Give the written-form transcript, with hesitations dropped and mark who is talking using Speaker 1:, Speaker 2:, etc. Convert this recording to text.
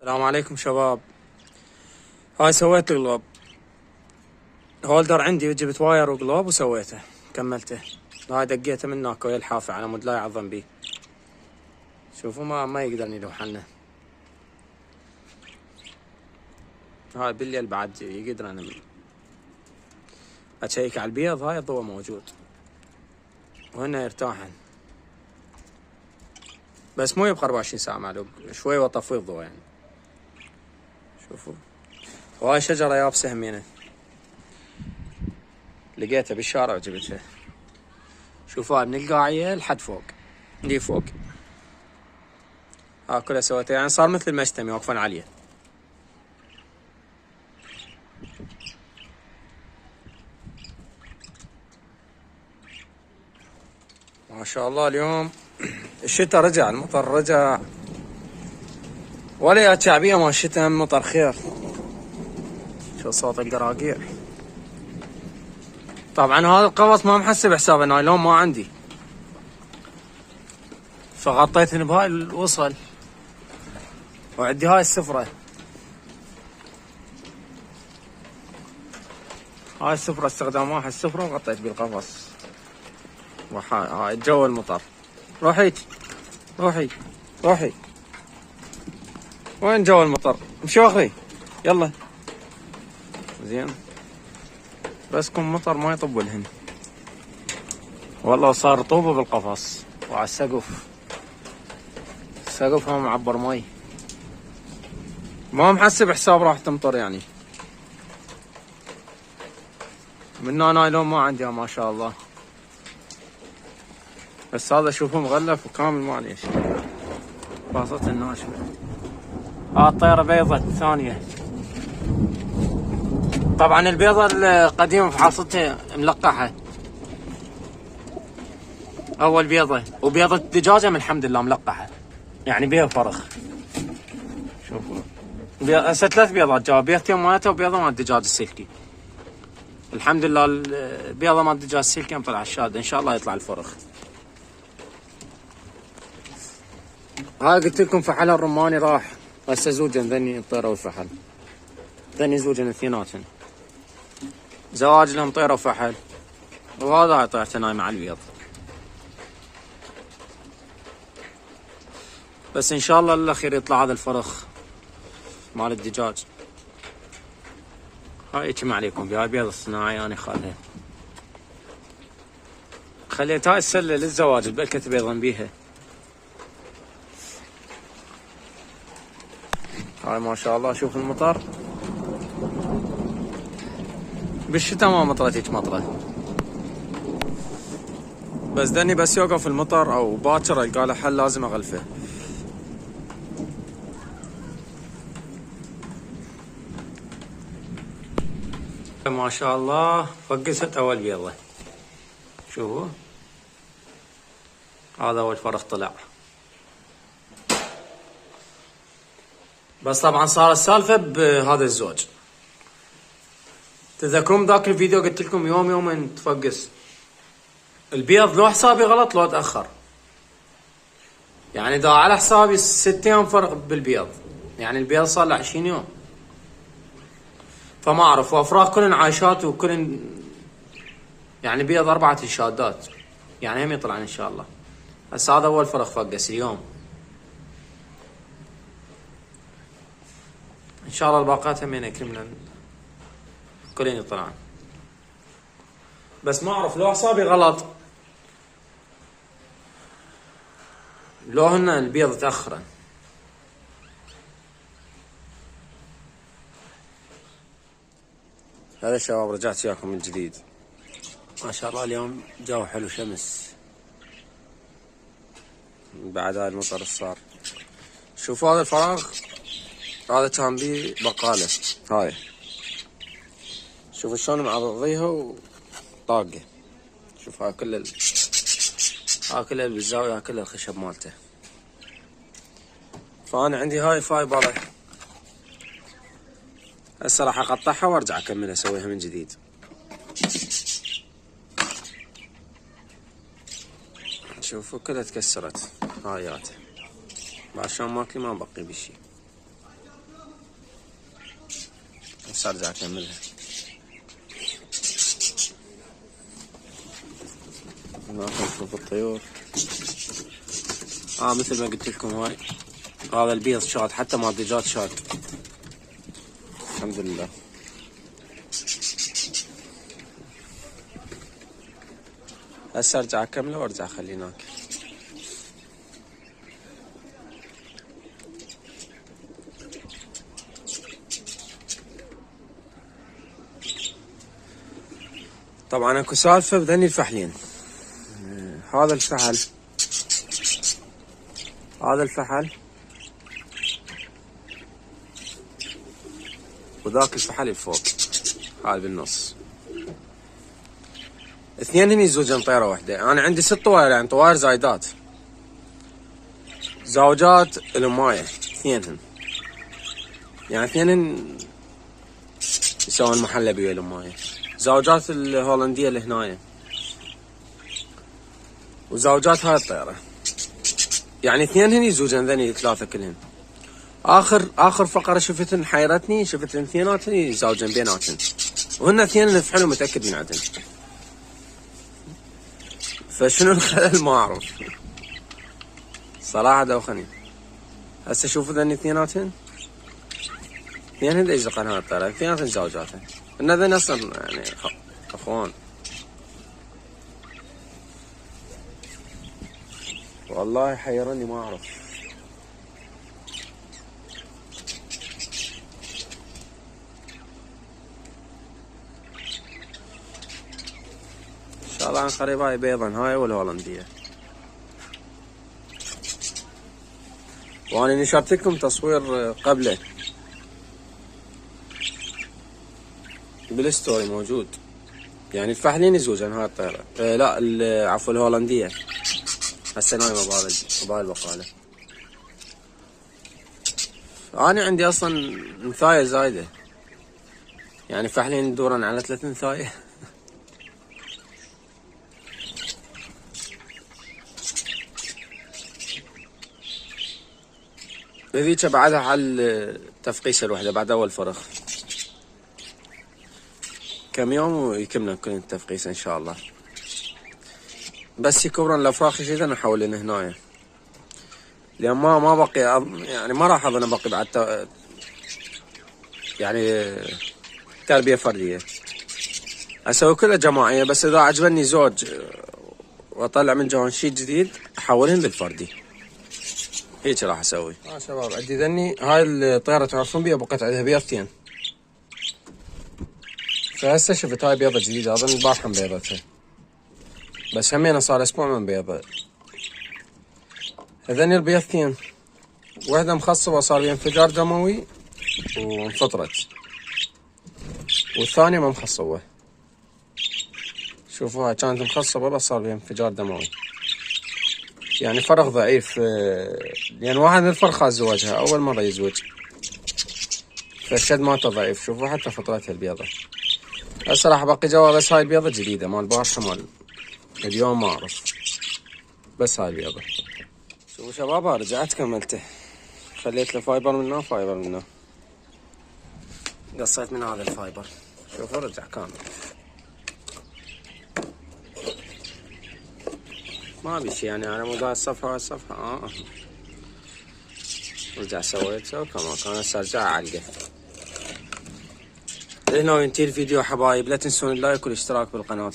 Speaker 1: السلام عليكم شباب. هاي سويت الغلاب هولدر عندي وجبت واير وقلوب وسويته كملته. هاي دقيته من هناك ويا الحافة على مود لا يعظم بي. شوفوا ما يقدرني يلوح عنه. هاي بالليل بعد يقدر انا اشيك على البيض. هاي الضوء موجود وهنا يرتاحن بس مو يبقى 24 ساعة معلوق شوي واطفي الضوء يعني. شوفوا وهاي شجرة يابسة همينة لقيتها بالشارع وجبتها. شوفوا من القاعية لحد فوق دي فوق. ها كلها سويتها يعني صار مثل المجتمع واقفين عليه. ما شاء الله اليوم الشتاء رجع، المطر رجع ولا يا شعبية ما الشتاء مطر خير. شو صوت القراقيع. طبعا هذا القفص ما محسب حساب النايلون ما عندي فغطيتهن بهاي الوصل وعندي هاي السفرة. هاي السفرة استخدامها السفرة وغطيت بالقفص. هاي الجو المطر. روحي وين جو المطر؟ امشي اخي يلا زين. بس كم مطر ما يطب لهن والله. صار رطوبة بالقفص وعلى السقف هم معبر مي ما محسب حساب راح تمطر يعني. من نايلون ما عندي ما شاء الله بس هذا شوفه مغلف وكامل ما عليه شيء. باصته الناشفة. الطيرة بيضة الثانية. طبعا البيضة القديمة في حاصتها ملقحة. اول بيضة وبيضة الدجاجة من الحمد لله ملقحة يعني بيض فرخ. شوفوا هسه 3 بيضات جوا، بيضتين مالتها وبيضة مال الدجاج السلكي. الحمد لله البيضة مال الدجاج السلكي طلع الشاد ان شاء الله يطلع الفرخ. هاي قلت لكم فحل الرماني راح هسه زوجن ذني الطيرة والفحل. ذني زوجن اثنيناتهم زواج لهم طيرة وفحل وهذا هاي طيرته نايم على البيض. بس ان شاء الله للاخير يطلع هذا الفرخ مال الدجاج. هاي اجمع عليكم بهاي البيض الصناعي انا خليت هاي السلة للزواج بلكت بيضا بيها. هاي ما شاء الله شوف المطر بالشتاء ما مطرت هيك مطرة بس دني بس يوقف المطر او باكر القى له حل لازم اغلفه. ما شاء الله فقست اول بيضة. شوفوا هذا اول فرخ طلع. بس طبعا صار السالفة بهذا الزوج. تذكرون ذاك الفيديو قلت لكم يومين تفقس البيض لو حسابي غلط لو تأخر يعني. دا على حسابي 6 ايام فرق بالبيض يعني البيض صار له 20 يوم فما اعرف. وافراخ كلن عايشات وكلن يعني بيض 4 انشادات يعني هم يطلعن ان شاء الله. بس هذا اول فرخ فقس اليوم ان شاء الله. الباقات هم يكرمنا كلن يطلعن بس ما اعرف لو حسابي غلط لو هن البيض تأخرن. هذا الشباب رجعت وياكم من جديد. ما شاء الله اليوم جو حلو شمس بعد هاي المطر صار. شوفوا هذا الفراغ هذا كان بيه بقالة. هاي شوفوا شلون معضيها وطاقة. شوف هاي كل بالزاوية كل الخشب مالته. فأنا عندي هاي فايبرة هسه راح اقطعها وارجع اكملها اسويها من جديد. شوفوا كلها تكسرت هايات بعد شلون ماكلي ما بقي بشي. هسه ارجع اكملها. نشوف الطيور. مثل ما قلت لكم هاي هذا البيض شاد، حتى مال الدجاج شاد الحمد لله. هسه ارجع اكمله وارجع اخليه هناك. طبعا اكو سالفه بذني الفحلين. هذا الفحل وذاك الفحل الفوق هاي بالنص، اثنين هني زوجين طيرة واحدة. انا عندي 6 طواير، يعني طواير زايدات زوجات الاماية، اثنينهن يعني اثنينهن يسوون محلة بيا الاماية، زوجات الهولندية اللي هنايا وزوجات هاي الطيرة، يعني اثنينهن يزوجن ذني 3 كلهن. اخر فقرة شفتن حيرتني، شفتن اثنيناتن يزوجن بيناتن، وهن اثنين نفحلوا متأكد من عدن. فشنو الخلل ما اعرف صراحة دوخني. هسه شوفوا ذني اثنيناتن يزقن هاي الطيرة، اثنيناتن زوجاتن، ان ذن اصلا يعني اخوان. والله حيرني ما اعرف. ان شاء الله عن قريب هاي بيضا هاي والهولندية. وانا نشرت لكم تصوير قبله بالستوري موجود، يعني الفحلين يزوجن هاي الطيرة. لا عفوا الهولندية هسه نايمة بهاي البقالة. انا عندي اصلا نثاية زايدة، يعني فحلين يدورن على 3 نثاية. هذيك بعدها على التفقيسة الوحدة بعد اول فرخ، كم يوم ويكملن كل التفقيسة ان شاء الله. بس يكبرن الافراخ جدا نحولن هنايا، لان ما بقي يعني ما راح اظن بقي بعد يعني تربية فردية. اسوي كلها جماعية، بس اذا عجبني زوج واطلع من جوان شيء جديد احولهن بالفردي، هيك راح اسوي. شباب عندي ذني هاي الطيارة تعرفون بيها بقيت عندها بيضتين، فهسه شفت هاي بيضة جديدة اظن البارحة مبيضتها، بس همينه صار اسبوع من بيضة. هذني البيضتين وحدة مخصبة صار بها انفجار دموي وانفطرت، والثانية ما مخصبة. شوفوها كانت مخصبة بس صار بها انفجار دموي، يعني فرخ ضعيف، لأن واحد من الفرخات زوجها أول مرة يزوج، فالشد مالته ضعيف. شوفوا حتى فطرتها البيضة. هسه راح بقي جوا بس هاي البيضة جديدة مال البارحة مال اليوم ما أعرف، بس هاي البيضة. شوفوا شباب رجعت كملته، خليت له فايبر منه وفايبر منه، قصيت من هذا الفايبر. شوفوا رجع كامل، ما ابي شي يعني على مود هاي الصفحة وهاي الصفحة. رجع سويته كما كان. هسه ارجع اعلقه. هنا ينتهي الفيديو حبايب، لا تنسون اللايك والاشتراك بالقناة.